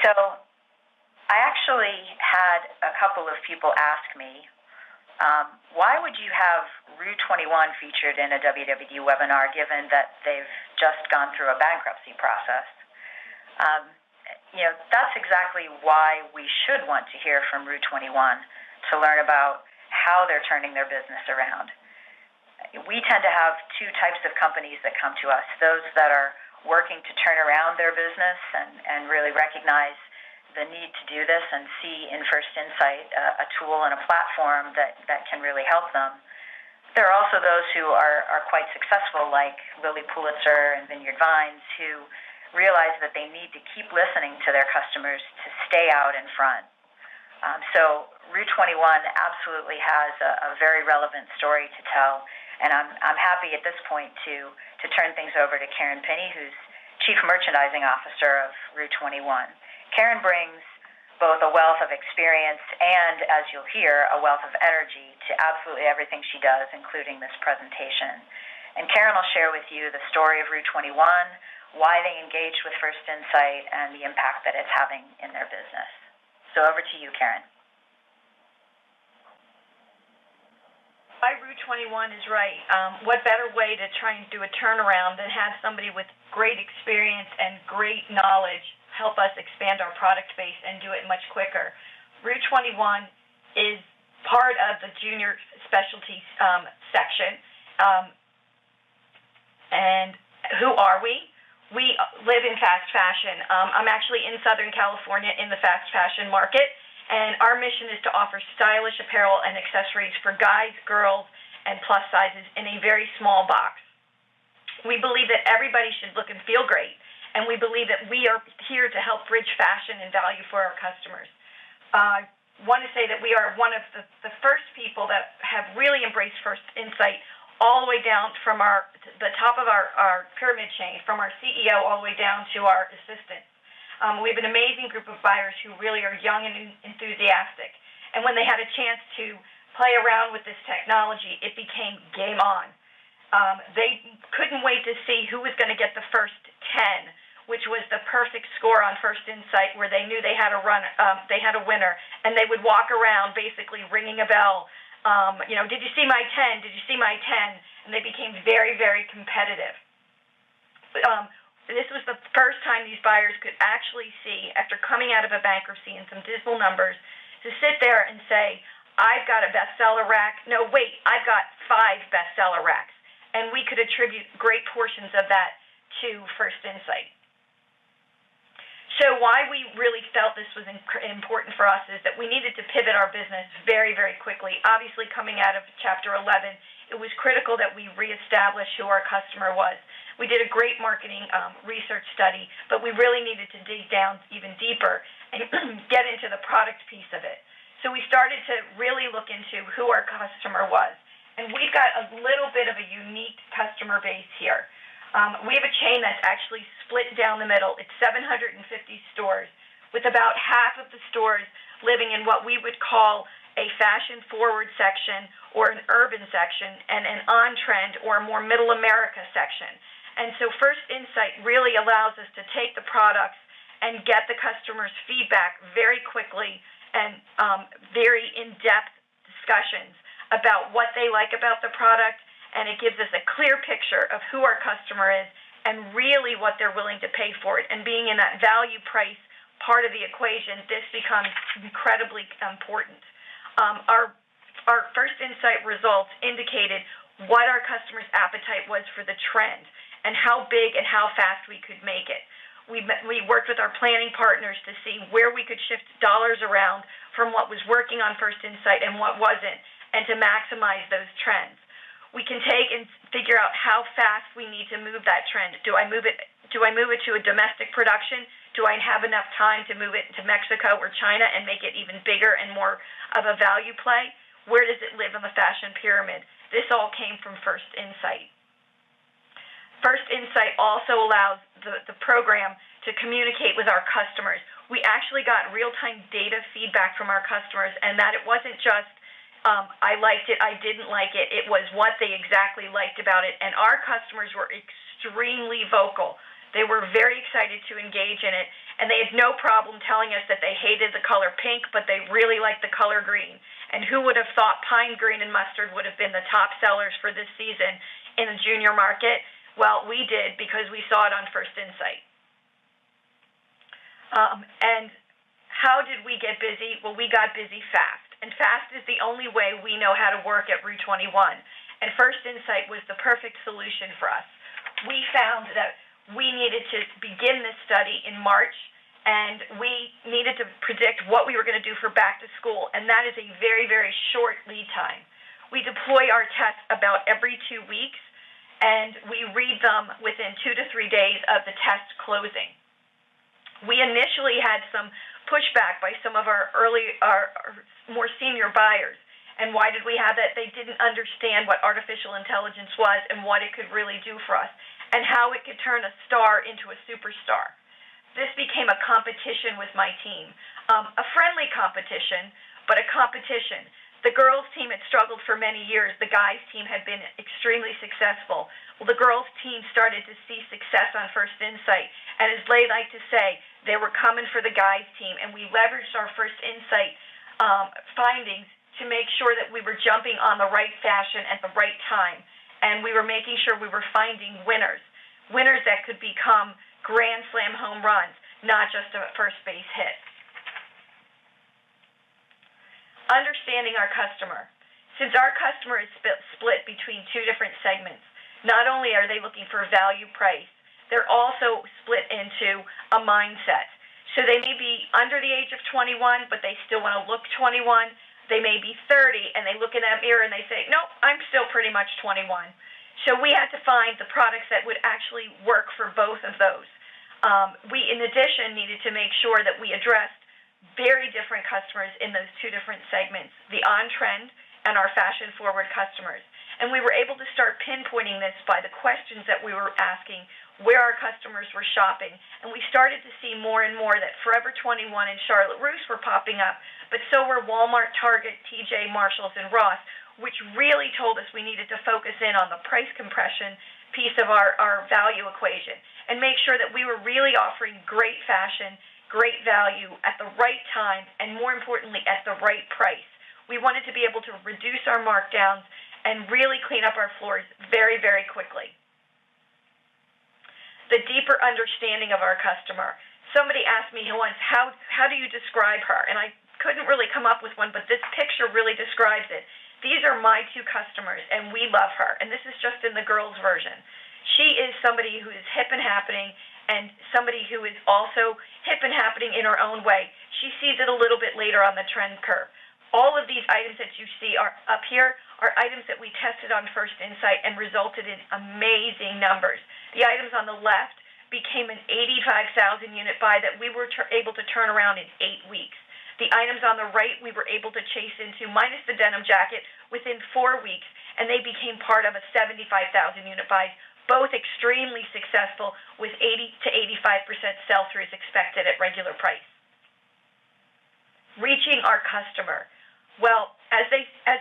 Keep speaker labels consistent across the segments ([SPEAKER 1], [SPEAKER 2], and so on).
[SPEAKER 1] So I actually had a couple of people ask me, why would you have rue21 featured in a WWD webinar given that they've just gone through a bankruptcy process? That's exactly why we should want to hear from rue21 to learn about how they're turning their business around. We tend to have two types of companies that come to us, those that are working to turn around their business and really recognize the need to do this and see in First Insight a tool and a platform that can really help them. There are also those who are quite successful, like Lily Pulitzer and Vineyard Vines, who realize that they need to keep listening to their customers to stay out in front. So rue21 absolutely has a very relevant story to tell, and I'm happy at this point to turn things over to Karen Pinney, who's Chief Merchandising Officer of rue21. Karen brings both a wealth of experience and, as you'll hear, a wealth of energy to absolutely everything she does, including this presentation. And Karen will share with you the story of rue21, why they engaged with First Insight, and the impact that it's having in their business. So over to you, Karen.
[SPEAKER 2] Why rue21 is right. What better way to try and do a turnaround than have somebody with great experience and great knowledge help us expand our product base and do it much quicker. rue21 is part of the junior specialty section. And who are we? We live in fast fashion. I'm actually in Southern California in the fast fashion market, and our mission is to offer stylish apparel and accessories for guys, girls, and plus sizes in a very small box. We believe that everybody should look and feel great, and we believe that we are here to help bridge fashion and value for our customers. I want to say that we are one of the first people that have really embraced First Insight, all the way down from the top of our pyramid chain, from our CEO all the way down to our assistants. We have an amazing group of buyers who really are young and enthusiastic. And when they had a chance to play around with this technology, it became game on. They couldn't wait to see who was going to get the first 10, which was the perfect score on First Insight, where they knew they had a winner, and they would walk around basically ringing a bell. Did you see my 10? Did you see my 10? And they became very, very competitive. This was the first time these buyers could actually see, after coming out of a bankruptcy and some dismal numbers, to sit there and say, I've got a bestseller rack. No, wait, I've got 5 bestseller racks. And we could attribute great portions of that to First Insight. So why we really felt this was important for us is that we needed to pivot our business very, very quickly. Obviously, coming out of Chapter 11, it was critical that we reestablish who our customer was. We did a great marketing research study, but we really needed to dig down even deeper and get into the product piece of it. So we started to really look into who our customer was. And we've got a little bit of a unique customer base here. We have a chain that's actually split down the middle. It's 750 stores, with about half of the stores living in what we would call a fashion-forward section or an urban section, and an on-trend or a more middle America section. And so First Insight really allows us to take the products and get the customer's feedback very quickly and very in-depth discussions about what they like about the product, and it gives us a clear picture of who our customer is and really what they're willing to pay for it. And being in that value price part of the equation, this becomes incredibly important. Our First Insight results indicated what our customers' appetite was for the trend and how big and how fast we could make it. We worked with our planning partners to see where we could shift dollars around from what was working on First Insight and what wasn't, and to maximize those trends. We can take and figure out how fast we need to move that trend. Do I move it to a domestic production? Do I have enough time to move it to Mexico or China and make it even bigger and more of a value play? Where does it live on the fashion pyramid? This all came from First Insight. First Insight also allows the program to communicate with our customers. We actually got real-time data feedback from our customers, and that it wasn't just I liked it, I didn't like it. It was what they exactly liked about it. And our customers were extremely vocal. They were very excited to engage in it. And they had no problem telling us that they hated the color pink, but they really liked the color green. And who would have thought pine green and mustard would have been the top sellers for this season in the junior market? Well, we did, because we saw it on First Insight. And how did we get busy? Well, we got busy fast. And fast is the only way we know how to work at rue21. And First Insight was the perfect solution for us. We found that we needed to begin this study in March, and we needed to predict what we were going to do for back to school, and that is a very, very short lead time. We deploy our tests about every 2 weeks, and we read them within 2 to 3 days of the test closing. We initially had some pushback by some of our more senior buyers. And why did we have that? They didn't understand what artificial intelligence was and what it could really do for us, and how it could turn a star into a superstar. This became a competition with my team, a friendly competition, but a competition. The girls' team had struggled for many years. The guys' team had been extremely successful. Well, the girls' team started to see success on First Insight, and as they like to say, they were coming for the guys' team, and we leveraged our First Insight findings to make sure that we were jumping on the right fashion at the right time, and we were making sure we were finding winners that could become grand slam home runs, not just a first base hit. Understanding our customer. Since our customer is split between two different segments, not only are they looking for value price, they're also split into a mindset. So they may be under the age of 21, but they still want to look 21. They may be 30, and they look in that mirror and they say, nope, I'm still pretty much 21. So we had to find the products that would actually work for both of those. We, in addition, needed to make sure that we addressed very different customers in those two different segments, the on-trend and our fashion-forward customers. And we were able to start pinpointing this by the questions that we were asking, where our customers were shopping. And we started to see more and more that Forever 21 and Charlotte Russe were popping up, but so were Walmart, Target, TJ, Marshalls, and Ross, which really told us we needed to focus in on the price compression piece of our value equation and make sure that we were really offering great fashion, great value at the right time, and more importantly, at the right price. We wanted to be able to reduce our markdowns and really clean up our floors very, very quickly. The deeper understanding of our customer. Somebody asked me once, how do you describe her? And I couldn't really come up with one, but this picture really describes it. These are my two customers, and we love her. And this is just in the girls' version. She is somebody who is hip and happening, and somebody who is also hip and happening in her own way. She sees it a little bit later on the trend curve. All of these items that you see are up here are items that we tested on First Insight and resulted in amazing numbers. The items on the left became an 85,000 unit buy that we were able to turn around in 8 weeks. The items on the right we were able to chase into, minus the denim jacket, within 4 weeks, and they became part of a 75,000 unit buy, both extremely successful with 80 to 85% sell-throughs expected at regular price. Reaching our customer. Well, as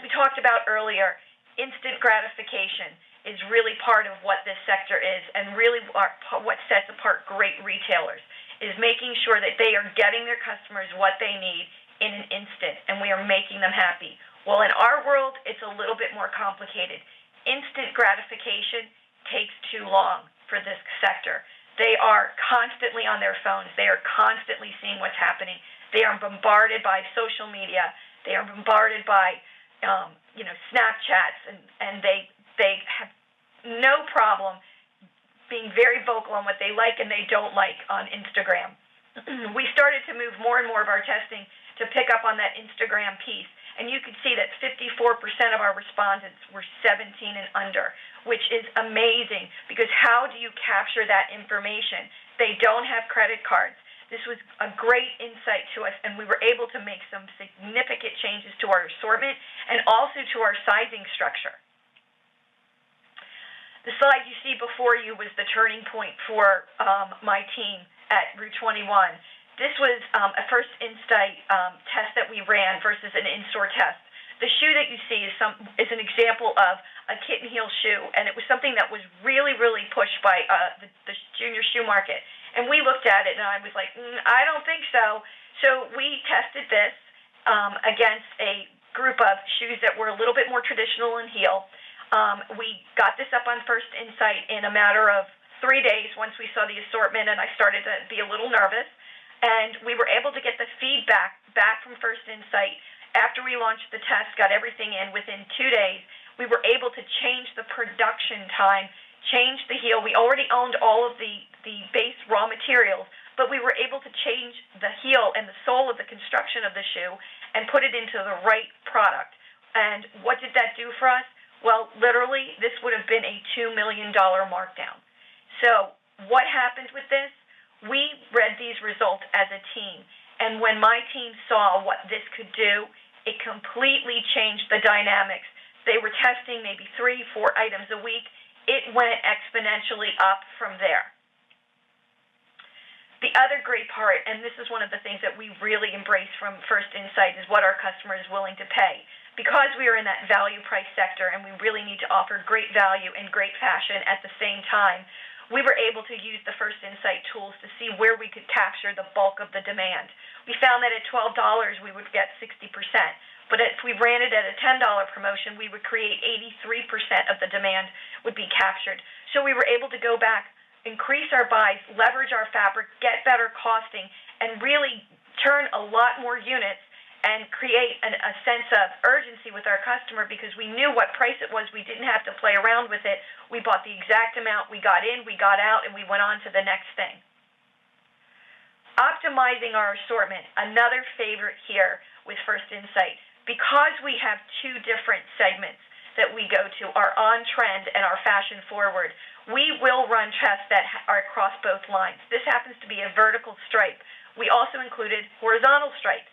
[SPEAKER 2] we talked about earlier, instant gratification is really part of what this sector is, and really what sets apart great retailers is making sure that they are getting their customers what they need in an instant, and we are making them happy. Well, in our world, it's a little bit more complicated. Instant gratification takes too long for this sector. They are constantly on their phones. They are constantly seeing what's happening. They are bombarded by social media. They are bombarded by, Snapchats, and they have no problem being very vocal on what they like and they don't like on Instagram. We started to move more and more of our testing to pick up on that Instagram piece, and you could see that 54% of our respondents were 17 and under, which is amazing, because how do you capture that information? They don't have credit cards. This was a great insight to us, and we were able to make some significant changes to our assortment and also to our sizing structure. The slide you see before you was the turning point for my team at rue21. This was a First Insight test that we ran versus an in-store test. The shoe that you see is an example of a kitten heel shoe, and it was something that was really, really pushed by the junior shoe market. And we looked at it, and I was like, I don't think so. So we tested this against a group of shoes that were a little bit more traditional in heel. We got this up on First Insight in a matter of 3 days once we saw the assortment, and I started to be a little nervous. And we were able to get the feedback back from First Insight. After we launched the test, got everything in within 2 days, we were able to change the production time, change the heel. We already owned all of the base raw materials, but we were able to change the heel and the sole of the construction of the shoe and put it into the right product. And what did that do for us? Well, literally, this would have been a $2 million markdown. So what happened with this? We read these results as a team. And when my team saw what this could do, it completely changed the dynamics. They were testing maybe 3-4 items a week. It went exponentially up from there. The other great part, and this is one of the things that we really embrace from First Insight, is what our customer is willing to pay. Because we are in that value price sector and we really need to offer great value and great fashion at the same time, we were able to use the First Insight tools to see where we could capture the bulk of the demand. We found that at $12, we would get 60%. But if we ran it at a $10 promotion, we would create 83% of the demand would be captured. So we were able to go back, increase our buys, leverage our fabric, get better costing, and really turn a lot more units and create a sense of urgency with our customer because we knew what price it was. We didn't have to play around with it. We bought the exact amount. We got in, we got out, and we went on to the next thing. Optimizing our assortment, another favorite here with First Insight. Because we have two different segments that we go to, our on-trend and our fashion-forward, we will run tests that are across both lines. This happens to be a vertical stripe. We also included horizontal stripes.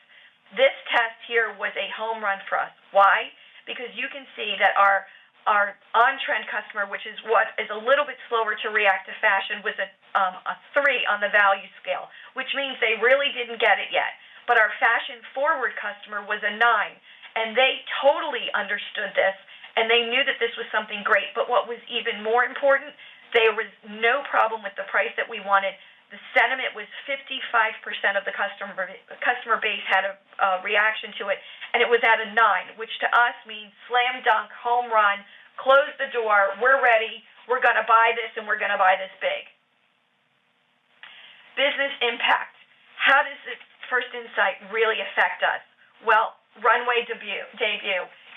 [SPEAKER 2] This test here was a home run for us. Why? Because you can see that our on-trend customer, which is what is a little bit slower to react to fashion, was a 3 on the value scale, which means they really didn't get it yet. But our fashion-forward customer was a 9, and they totally understood this, and they knew that this was something great. But what was even more important, there was no problem with the price that we wanted. The sentiment was 55% of the customer base had a reaction to it, and it was at a 9, which to us means slam dunk, home run, close the door, we're ready, we're going to buy this, and we're going to buy this big. Business impact. How does this First Insight really affect us? Well, runway debut.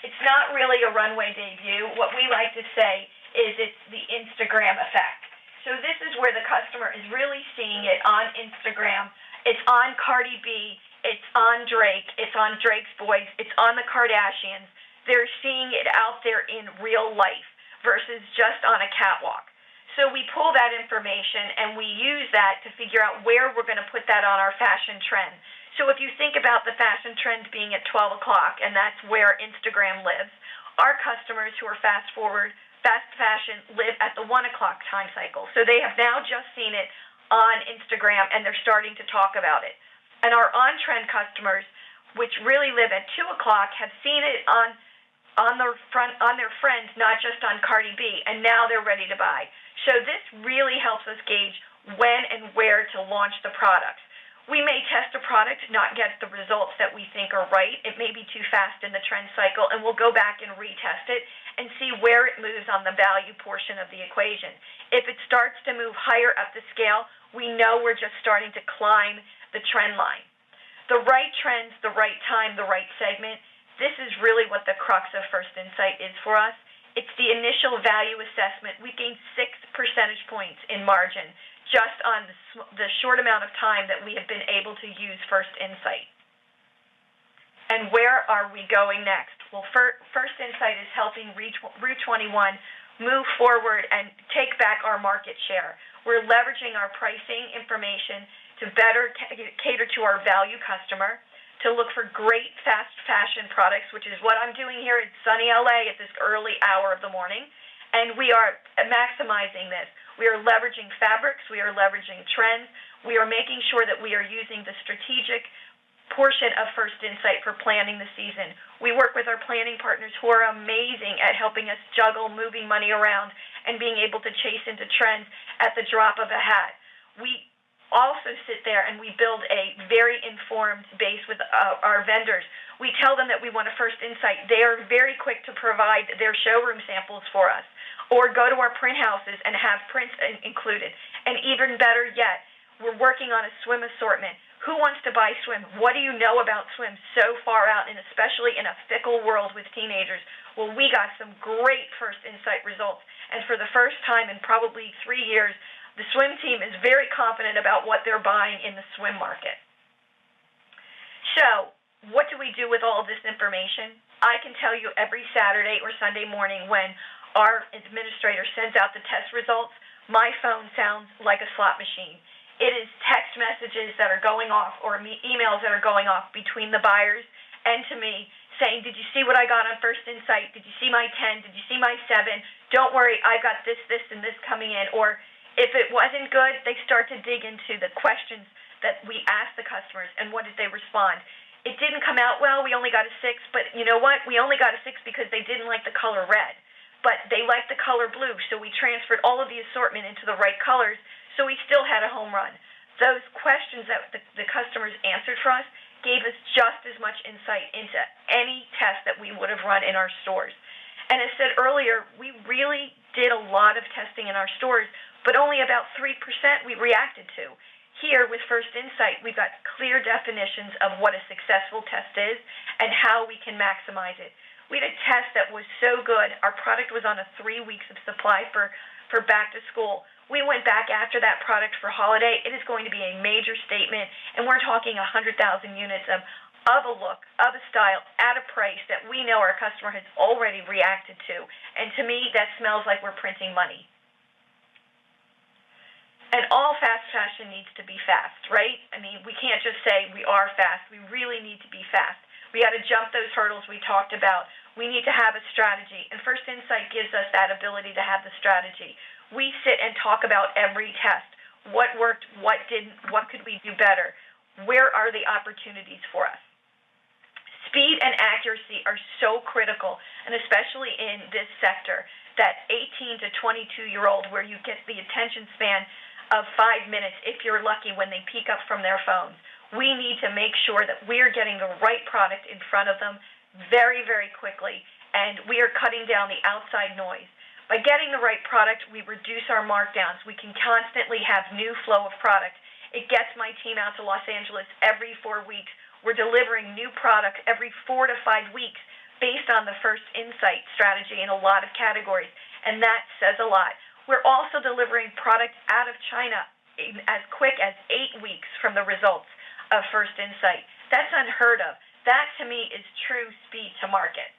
[SPEAKER 2] It's not really a runway debut. What we like to say is it's the Instagram effect. So this is where the customer is really seeing it on Instagram. It's on Cardi B. It's on Drake. It's on Drake's Boys. It's on the Kardashians. They're seeing it out there in real life versus just on a catwalk. So we pull that information and we use that to figure out where we're going to put that on our fashion trend. So if you think about the fashion trend being at 12 o'clock, and that's where Instagram lives, our customers who are fast fashion live at the 1 o'clock time cycle. So they have now just seen it on Instagram, and they're starting to talk about it. And our on-trend customers, which really live at 2 o'clock, have seen it on their friends, not just on Cardi B, and now they're ready to buy. So this really helps us gauge when and where to launch the products. We may test a product, not get the results that we think are right. It may be too fast in the trend cycle, and we'll go back and retest it and see where it moves on the value portion of the equation. If it starts to move higher up the scale, we know we're just starting to climb the trend line. The right trends, the right time, the right segment, this is really what the crux of First Insight is for us. It's the initial value assessment. We gained 6 percentage points in margin just on the short amount of time that we have been able to use First Insight. And where are we going next? Well, First Insight is helping rue21 move forward and take back our market share. We're leveraging our pricing information to better cater to our value customer, to look for great fast fashion products, which is what I'm doing here in sunny LA at this early hour of the morning. And we are maximizing this. We are leveraging fabrics. We are leveraging trends. We are making sure that we are using the strategic portion of First Insight for planning the season. We work with our planning partners who are amazing at helping us juggle moving money around and being able to chase into trends at the drop of a hat. We also sit there and we build a very informed base with our vendors. We tell them that we want a First Insight. They are very quick to provide their showroom samples for us, or go to our print houses and have prints included. And even better yet, we're working on a swim assortment. Who wants to buy swim? What do you know about swim so far out, and especially in a fickle world with teenagers? Well, we got some great First Insight results, and for the first time in probably 3 years, the swim team is very confident about what they're buying in the swim market. So, what do we do with all of this information? I can tell you every Saturday or Sunday morning when our administrator sends out the test results, my phone sounds like a slot machine. It is text messages that are going off or emails that are going off between the buyers and to me saying, did you see what I got on First Insight? Did you see my 10? Did you see my 7? Don't worry, I've got this, and this coming in. Or if it wasn't good, they start to dig into the questions that we ask the customers and what did they respond. It didn't come out well, we only got a 6, but you know what? We only got a 6 because they didn't like the color red. But they liked the color blue, so we transferred all of the assortment into the right colors, so we still had a home run. Those questions that the customers answered for us gave us just as much insight into any test that we would have run in our stores. And as said earlier, we really did a lot of testing in our stores, but only about 3% we reacted to. Here with First Insight, we've got clear definitions of what a successful test is and how we can maximize it. We had a test that was so good, our product was on a 3 weeks of supply for back to school. We went back after that product for holiday. It is going to be a major statement, and we're talking 100,000 units of a look, of a style, at a price that we know our customer has already reacted to. And to me, that smells like we're printing money. And all fast fashion needs to be fast, right? I mean, we can't just say we are fast. We really need to be fast. We got to jump those hurdles we talked about. We need to have a strategy, and First Insight gives us that ability to have the strategy. We sit and talk about every test. What worked, what didn't, what could we do better? Where are the opportunities for us? Speed and accuracy are so critical, and especially in this sector, that 18 to 22-year-old where you get the attention span of 5 minutes, if you're lucky, when they peek up from their phones. We need to make sure that we're getting the right product in front of them very, very quickly, and we are cutting down the outside noise. By getting the right product, we reduce our markdowns. We can constantly have new flow of product. It gets my team out to Los Angeles every 4 weeks. We're delivering new product every 4 to 5 weeks based on the First Insight strategy in a lot of categories, and that says a lot. We're also delivering product out of China as quick as 8 weeks from the results of First Insight. That's unheard of. That, to me, is true speed to market.